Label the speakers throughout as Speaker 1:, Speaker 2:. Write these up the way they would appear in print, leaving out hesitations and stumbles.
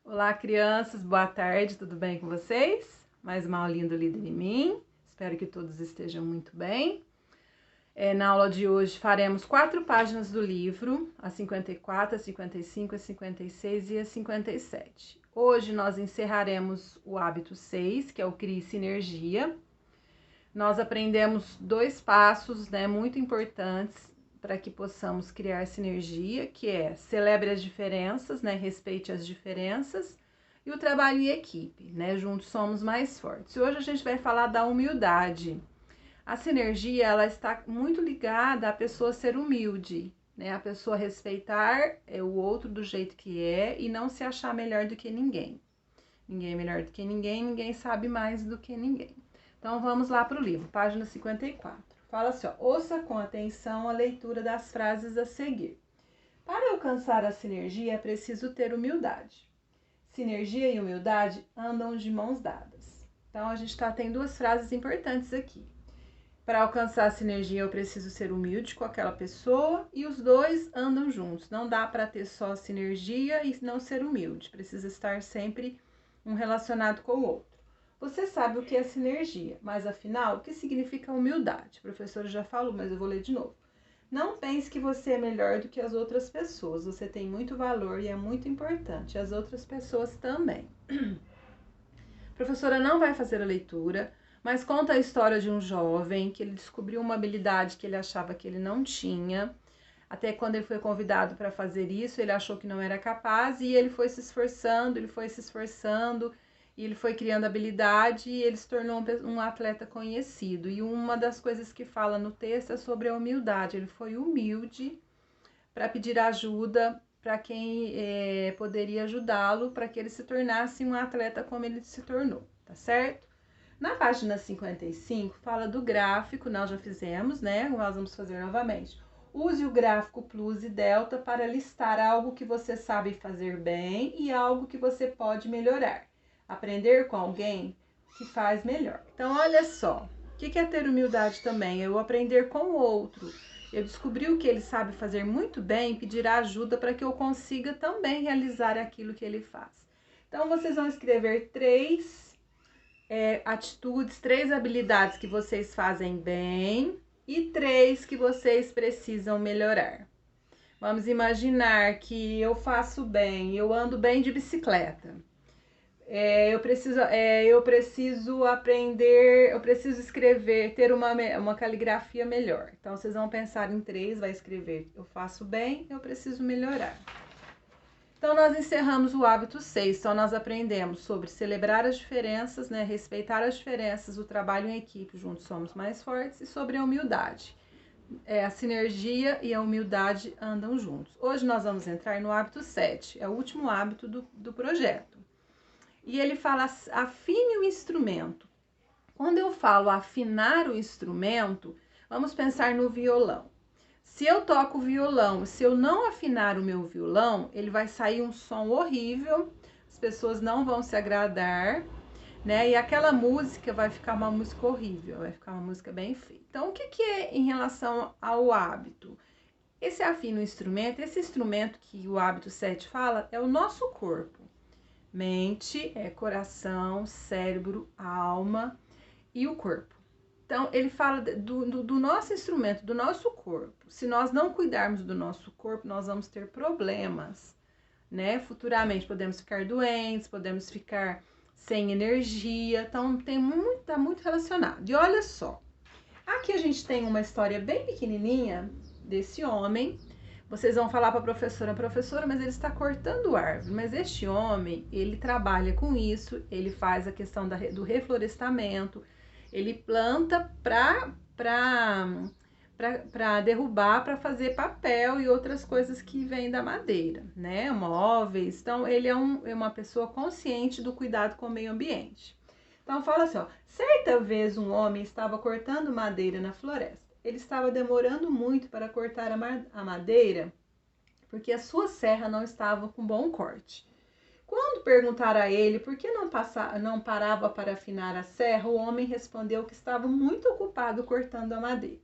Speaker 1: Olá, crianças, boa tarde, tudo bem com vocês? Mais uma aulinha do Líder em Mim, espero que todos estejam muito bem. Na aula de hoje faremos 4 páginas do livro, a 54, a 55, a 56 e a 57. Hoje nós encerraremos o hábito 6, que é o Crie Sinergia. Nós aprendemos 2 passos, muito importantes para que possamos criar sinergia, que é celebre as diferenças, respeite as diferenças, e o trabalho em equipe, juntos somos mais fortes. E hoje a gente vai falar da humildade. A sinergia, ela está muito ligada à pessoa ser humilde, a pessoa respeitar o outro do jeito que é e não se achar melhor do que ninguém. Ninguém é melhor do que ninguém, ninguém sabe mais do que ninguém. Então vamos lá para o livro, página 54. Fala assim, ouça com atenção a leitura das frases a seguir. Para alcançar a sinergia é preciso ter humildade. Sinergia e humildade andam de mãos dadas. Então a gente tem 2 frases importantes aqui. Para alcançar a sinergia eu preciso ser humilde com aquela pessoa e os dois andam juntos. Não dá para ter só sinergia e não ser humilde. Precisa estar sempre um relacionado com o outro. Você sabe o que é sinergia, mas afinal, o que significa humildade? O professor já falou, mas eu vou ler de novo. Não pense que você é melhor do que as outras pessoas. Você tem muito valor e é muito importante. As outras pessoas também. A professora não vai fazer a leitura, mas conta a história de um jovem que ele descobriu uma habilidade que ele achava que ele não tinha. Até quando ele foi convidado para fazer isso, ele achou que não era capaz e ele foi se esforçando, e ele foi criando habilidade e ele se tornou um atleta conhecido. E uma das coisas que fala no texto é sobre a humildade. Ele foi humilde para pedir ajuda para quem poderia ajudá-lo para que ele se tornasse um atleta como ele se tornou, tá certo? Na página 55 fala do gráfico, nós já fizemos, nós vamos fazer novamente. Use o gráfico plus e delta para listar algo que você sabe fazer bem e algo que você pode melhorar. Aprender com alguém que faz melhor. Então, olha só, o que é ter humildade também? Eu aprender com o outro. Eu descobri o que ele sabe fazer muito bem e pedir ajuda para que eu consiga também realizar aquilo que ele faz. Então, vocês vão escrever 3 atitudes, 3 habilidades que vocês fazem bem e 3 que vocês precisam melhorar. Vamos imaginar que eu faço bem, eu ando bem de bicicleta. Eu preciso aprender, eu preciso escrever, ter uma caligrafia melhor. Então, vocês vão pensar em 3, vai escrever, eu faço bem, eu preciso melhorar. Então, nós encerramos o hábito 6, então nós aprendemos sobre celebrar as diferenças, respeitar as diferenças, o trabalho em equipe, juntos somos mais fortes, e sobre a humildade. A sinergia e a humildade andam juntos. Hoje nós vamos entrar no hábito 7, é o último hábito do projeto. E ele fala, afine o instrumento. Quando eu falo afinar o instrumento, vamos pensar no violão. Se eu toco o violão, se eu não afinar o meu violão, ele vai sair um som horrível, as pessoas não vão se agradar, E aquela música vai ficar uma música horrível, vai ficar uma música bem feia. Então, o que é em relação ao hábito? Esse afina o instrumento, esse instrumento que o hábito 7 fala, é o nosso corpo. Mente, coração, cérebro, alma e o corpo. Então, ele fala do nosso instrumento, do nosso corpo. Se nós não cuidarmos do nosso corpo, nós vamos ter problemas, Futuramente podemos ficar doentes, podemos ficar sem energia. Então, tá muito relacionado. E olha só, aqui a gente tem uma história bem pequenininha desse homem. Vocês vão falar para a professora, mas ele está cortando árvore. Mas este homem, ele trabalha com isso, ele faz a questão do reflorestamento, ele planta para derrubar, para fazer papel e outras coisas que vêm da madeira, móveis. Então, ele é uma pessoa consciente do cuidado com o meio ambiente. Então, fala assim, certa vez um homem estava cortando madeira na floresta. Ele estava demorando muito para cortar a madeira, porque a sua serra não estava com bom corte. Quando perguntaram a ele por que não parava para afinar a serra, o homem respondeu que estava muito ocupado cortando a madeira.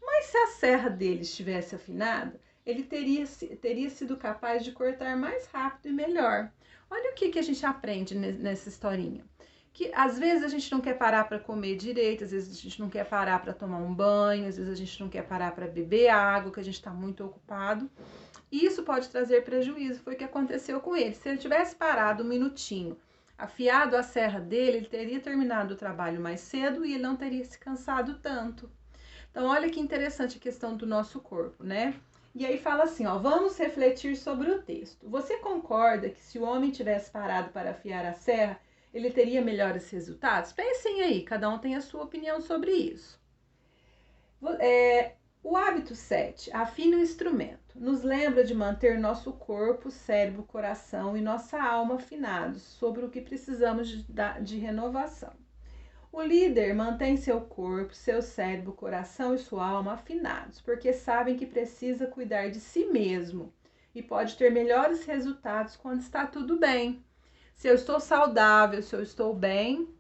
Speaker 1: Mas se a serra dele estivesse afinada, ele teria sido capaz de cortar mais rápido e melhor. Olha o que a gente aprende nessa historinha. Que às vezes a gente não quer parar para comer direito, às vezes a gente não quer parar para tomar um banho, às vezes a gente não quer parar para beber água, que a gente está muito ocupado. E isso pode trazer prejuízo, foi o que aconteceu com ele. Se ele tivesse parado um minutinho, afiado a serra dele, ele teria terminado o trabalho mais cedo e ele não teria se cansado tanto. Então, olha que interessante a questão do nosso corpo, né? E aí fala assim, ó, vamos refletir sobre o texto. Você concorda que se o homem tivesse parado para afiar a serra, ele teria melhores resultados? Pensem aí, cada um tem a sua opinião sobre isso. O hábito 7, afine o instrumento, nos lembra de manter nosso corpo, cérebro, coração e nossa alma afinados sobre o que precisamos de renovação. O líder mantém seu corpo, seu cérebro, coração e sua alma afinados, porque sabem que precisa cuidar de si mesmo e pode ter melhores resultados quando está tudo bem. Se eu estou saudável, se eu estou bem,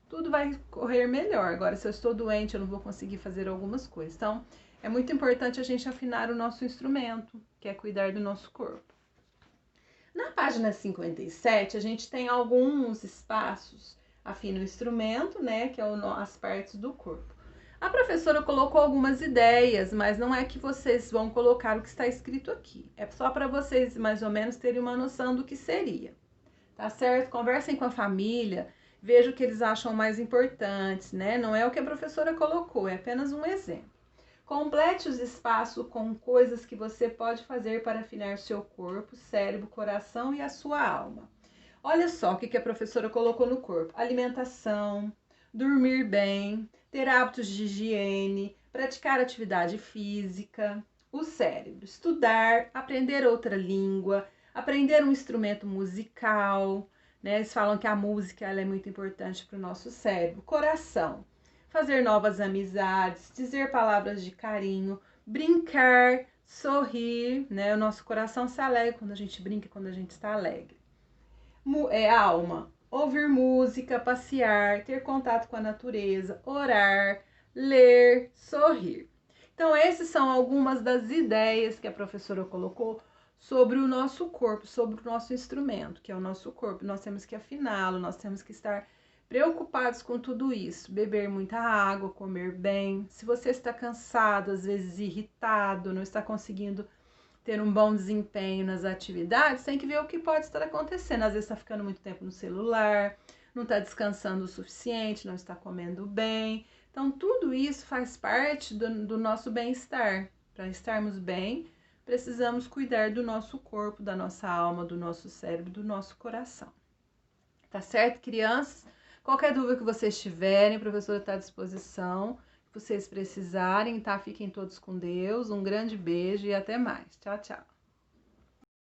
Speaker 1: tudo vai correr melhor. Agora, se eu estou doente, eu não vou conseguir fazer algumas coisas. Então, é muito importante a gente afinar o nosso instrumento, que é cuidar do nosso corpo. Na página 57, a gente tem alguns espaços. Afina o instrumento, né, que é as partes do corpo. A professora colocou algumas ideias, mas não é que vocês vão colocar o que está escrito aqui. É só para vocês, mais ou menos, terem uma noção do que seria. Tá certo? Conversem com a família, vejam o que eles acham mais importantes, né? Não é o que a professora colocou, é apenas um exemplo. Complete os espaços com coisas que você pode fazer para afinar seu corpo, cérebro, coração e a sua alma. Olha só o que a professora colocou no corpo. Alimentação, dormir bem, ter hábitos de higiene, praticar atividade física. O cérebro, estudar, aprender outra língua, aprender um instrumento musical, né? Eles falam que a música ela é muito importante para o nosso cérebro. Coração, fazer novas amizades, dizer palavras de carinho, brincar, sorrir, né? O nosso coração se alegra quando a gente brinca, quando a gente está alegre. Alma, ouvir música, passear, ter contato com a natureza, orar, ler, sorrir. Então, essas são algumas das ideias que a professora colocou sobre o nosso corpo, sobre o nosso instrumento, que é o nosso corpo. Nós temos que afiná-lo, nós temos que estar preocupados com tudo isso. Beber muita água, comer bem. Se você está cansado, às vezes irritado, não está conseguindo ter um bom desempenho nas atividades, tem que ver o que pode estar acontecendo. Às vezes está ficando muito tempo no celular, não está descansando o suficiente, não está comendo bem. Então, tudo isso faz parte do nosso bem-estar. Para estarmos bem, precisamos cuidar do nosso corpo, da nossa alma, do nosso cérebro, do nosso coração. Tá certo, crianças? Qualquer dúvida que vocês tiverem, a professora está à disposição. Se vocês precisarem, tá? Fiquem todos com Deus. Um grande beijo e até mais. Tchau, tchau.